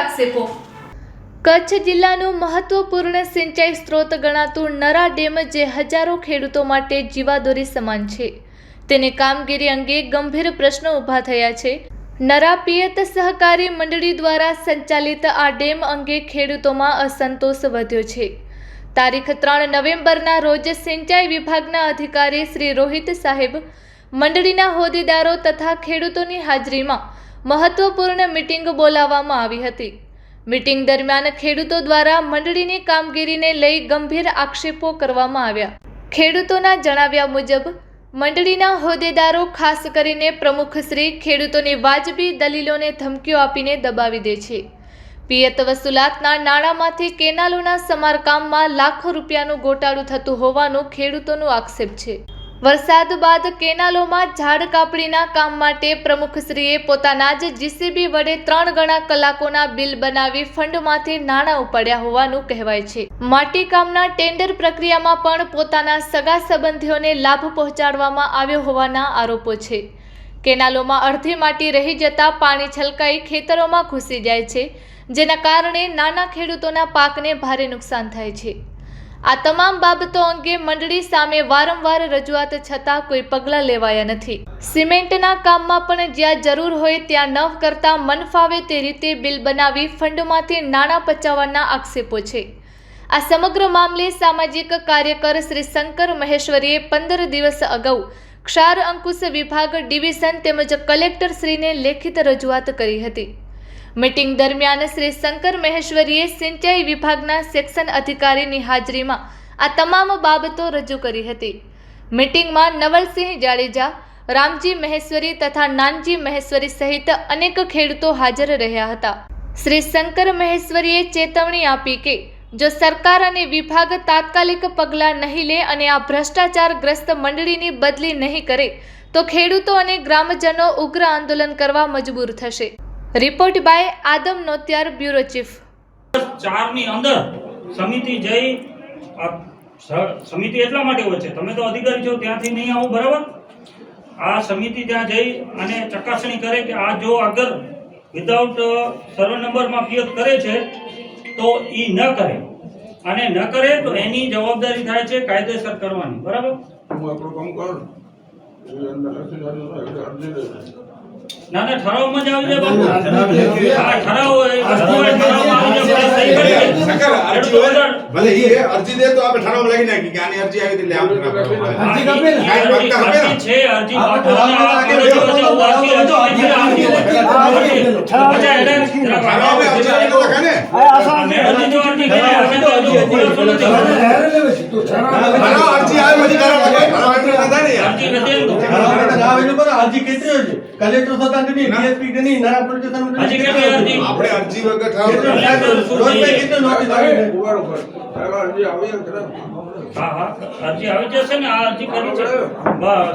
આક્ષેપો। કચ્છ જિલ્લાનું મહત્વપૂર્ણ સિંચાઈ સ્ત્રોત ગણાતું નરા ડેમ જે હજારો ખેડૂતો માટે જીવાદોરી સમાન છે, તેની કામગીરી અંગે ગંભીર પ્રશ્નો ઊભા થયા છે। નરા પિયત સહકારી મંડળી દ્વારા સંચાલિત આ ડેમ અંગે ખેડૂતોમાં અસંતોષ વધ્યો છે। તારીખ 3 નવેમ્બરના રોજ સિંચાઈ વિભાગના અધિકારી શ્રી રોહિત સાહેબ મંડળીના હોદ્દેદારો તથા ખેડૂતોની હાજરીમાં મહત્વપૂર્ણ મીટિંગ બોલાવવામાં આવી હતી। મીટિંગ દરમિયાન ખેડૂતો દ્વારા મંડળીની કામગીરીને લઈ ગંભીર આક્ષેપો કરવામાં આવ્યા। ખેડૂતોના જણાવ્યા મુજબ મંડળીના હોદ્દેદારો ખાસ કરીને પ્રમુખશ્રી ખેડૂતોની વાજબી દલીલોને ધમકીઓ આપીને દબાવી દે છે। પિયત વસૂલાતના નાણાંમાંથી કેનાલોના સમારકામમાં લાખો રૂપિયાનું ગોટાળું થતું હોવાનું ખેડૂતોનો આક્ષેપ છે। વરસાદ બાદ કેનાલોમાં ઝાડ કાપણીના કામ માટે પ્રમુખશ્રીએ પોતાના જ જીસીબી વડે 3 ગણા કલાકોના બિલ બનાવી ફંડમાંથી નાણાં ઉપાડ્યા હોવાનું કહેવાય છે। માટીકામના ટેન્ડર પ્રક્રિયામાં પણ પોતાના સગા સંબંધીઓને લાભ પહોંચાડવામાં આવ્યો હોવાના આરોપો છે। કેનાલોમાં અડધી માટી રહી જતા પાણી છલકાઈ ખેતરોમાં ઘૂસી જાય છે, જેના કારણે નાના ખેડૂતોના પાકને ભારે નુકસાન થાય છે। આ તમામ બાબતો અંગે મંડળી સામે વારંવાર રજૂઆત છતાં કોઈ પગલાં લેવાયા નથી। સિમેન્ટના કામમાં પણ જ્યાં જરૂર હોય ત્યાં ન કરતા મનફાવે તે રીતે બિલ બનાવી ફંડમાંથી નાણાં પચાવવાના આક્ષેપો છે। આ સમગ્ર મામલે સામાજિક કાર્યકર શ્રી શંકર મહેશ્વરીએ 15 દિવસ અગાઉ ક્ષાર અંકુશ વિભાગ ડિવિઝન તેમજ કલેક્ટરશ્રીને લેખિત રજૂઆત કરી હતી। મીટિંગ દરમિયાન શ્રી શંકર મહેશ્વરીએ સિંચાઈ વિભાગના સેક્શન અધિકારીની હાજરીમાં આ તમામ બાબતો રજૂ કરી હતી। મીટિંગમાં નવલસિંહ જાડેજા, રામજી મહેશ્વરી તથા નાનજી મહેશ્વરી સહિત અનેક ખેડૂતો હાજર રહ્યા હતા। શ્રી શંકર મહેશ્વરીએ ચેતવણી આપી કે જો સરકાર અને વિભાગ તાત્કાલિક પગલાં નહીં લે અને આ ભ્રષ્ટાચારગ્રસ્ત મંડળીની બદલી નહીં કરે તો ખેડૂતો અને ગ્રામજનો ઉગ્ર આંદોલન કરવા મજબૂર થશે। Report by Adam Notiyar, bureau chief. 4 ની અંદર સમિતિ જઈ સમિતિ એટલા માટે હોય છે, તમે તો અધિકારી છો, ત્યાંથી નહીં આવો, બરાબર? આ સમિતિ ત્યાં જઈ અને ચકાસણી કરે કે આ જો આગળ વિધાઉટ સર્વે નંબરમાં પિયત કરે છે તો એ ન કરે, અને ન કરે તો એની જવાબદારી થાય છે કાયદેસર કરવાની, બરાબર? ના ના, ઠરાવમાં જ આવી જાય બાબુ। હા, ઠરાવ હોય, ઠરાવમાં આવી જાય, સહી કરી દે। ભલે એ અરજી દે તો આપણે ઠરાવ લખી નાખી કે આની અરજી આવી એટલે આમ અરજી છે, અરજી કલેક્ટર થતા નહીં, ડીએસપી કે નહીં, નરા પોલીસ સ્ટેશન હજી કેટલી અરજી આપણે અરજી વગર ઠરાવ હા હા, અરજી આવી જશે ને। આ અરજી કરી છે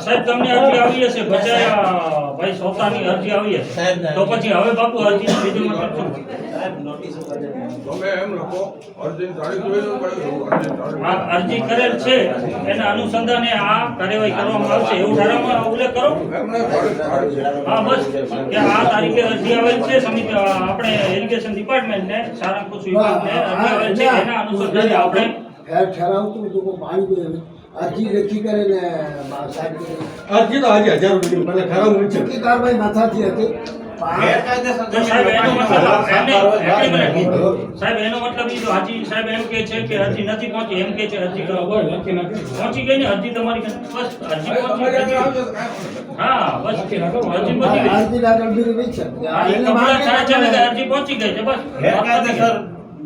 સાહેબ, તમને અરજી આવી હશે, બચાયા ભાઈ સોતાની અરજી આવી હશે, તો પછી હવે બાપુ અરજી બીજું મતલબ શું? અરજી કરેલ છે એના અનુસંધાને આ કાર્યવાહી કરવામાં આવશે એવું ઠરાવમાં ઉલ્લેખ કરો। હા, બસ કે આ તારીખે અરજી આવેલ છે સમિતિ, આપણે ઇરિગેશન ડિપાર્ટમેન્ટને, સારંગપુર વિભાગને અરજી આવેલ છે, એના અનુસંધાને આપણે ઠરાવતું તો પાણી અરજી લખી કરે ને સાહેબ અરજી તો આજે 1000 રૂપિયા મને ઠરાવ છે કે કાર્યવાહી નથાથી હતી। સાહેબ એનો મતલબ એ તો હાજી સાહેબ એમ કે છે કે અરજી નથી પહોંચી, એમ કે છે અરજી પહોંચી ગઈ ને, અરજી તમારી બસ અરજી પહોંચી ગઈ। હા, બસ અરજી પહોંચી ગઈ, અરજી પહોંચી ગઈ છે, બસ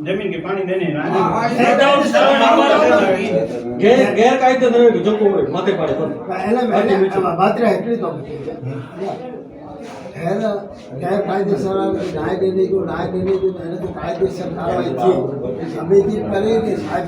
जमीन के पानी देने ગેરકાયદે તમે જોકો હોય માથે પાડે માત્ર એટલી તો है ना, गैरकायदेसर न्याय देने को मैंने तो कायदेसर कार्रवाई की समिति करेगी साहब।